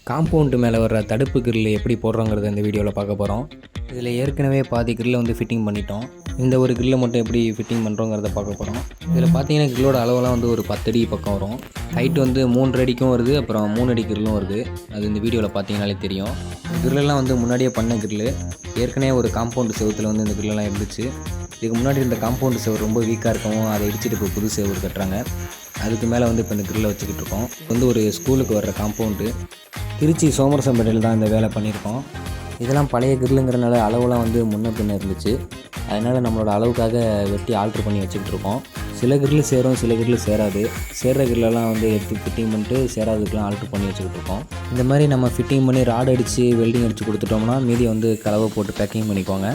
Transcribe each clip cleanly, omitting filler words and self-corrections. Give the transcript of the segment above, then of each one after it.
Compound மேலே வர்ற தடுப்பு கிரில் எப்படி போடுறோங்கிறத இந்த வீடியோவில் பார்க்க போகிறோம். இதில் ஏற்கனவே பாதி கிரில்லை வந்து ஃபிட்டிங் பண்ணிட்டோம். இந்த ஒரு கிரில்லை மட்டும் எப்படி ஃபிட்டிங் பண்ணுறோங்கிறத பார்க்க போகிறோம். இதில் பார்த்தீங்கன்னா கிரில்லோட அளவெல்லாம் வந்து ஒரு 10 அடி பக்கம் வரும். ஹைட் வந்து 3 அடிக்கும் வருது, அப்புறம் 3 அடி கிரில்லும் வருது. அது இந்த வீடியோவில் பார்த்தீங்கனாலே தெரியும். கிரில்லெல்லாம் வந்து முன்னாடியே பண்ண கிரில்லு. ஏற்கனவே ஒரு காம்பவுண்டு செவத்தில் வந்து இந்த கிரில்லெல்லாம் இருந்துச்சு. இதுக்கு முன்னாடி இந்த காம்பவுண்டு செவர் ரொம்ப வீக்காக இருக்கவும் அதை இடிச்சிட்டு இப்போ புது செவர் கட்டுறாங்க. அதுக்கு மேலே வந்து இப்போ இந்த கிரில்லை வச்சுக்கிட்டு இருக்கோம். வந்து ஒரு ஸ்கூலுக்கு வர்ற காம்பவுண்டு. திருச்சி சோமரசம்பேட்டையில் தான் இந்த வேலை பண்ணியிருக்கோம். இதெல்லாம் பழைய கிரில்லுங்கிறனால அளவுலாம் வந்து முன்ன பின்ன இருந்துச்சு. அதனால் நம்மளோட அளவுக்காக வெட்டி ஆல்ட்ரு பண்ணி வச்சுக்கிட்டு இருக்கோம். சில கிரில் சேரும், சில கிரில் சேராது. சேர்ற கிரிலெல்லாம் வந்து எடுத்து ஃபிட்டிங் பண்ணிட்டு சேராதுக்கெலாம் ஆல்ட்ரு பண்ணி வச்சுக்கிட்டு இருக்கோம். இந்த மாதிரி நம்ம ஃபிட்டிங் பண்ணி ராட் அடித்து வெல்டிங் அடித்து கொடுத்துட்டோம்னா மீதி வந்து கலவை போட்டு பேக்கிங் பண்ணிக்குவாங்க.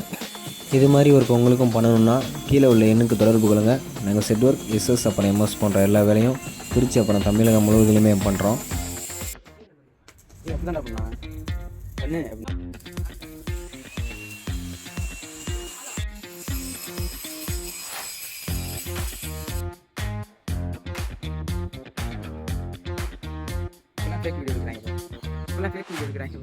இது மாதிரி ஒர்க் உங்களுக்கும் பண்ணணுன்னா கீழே உள்ள எண்ணுக்கு தொடர்பு கொள்ளுங்கள். நாங்கள் செட் ஒர்க், எஸ்எஸ், அப்புறம் எம்எஸ் போன்ற எல்லா வேலையும் திருச்சி அப்புறம் தமிழகம் முழுவதிலுமே பண்ணுறோம். ஃபேக் வீடியோ எடுக்கிறாங்க.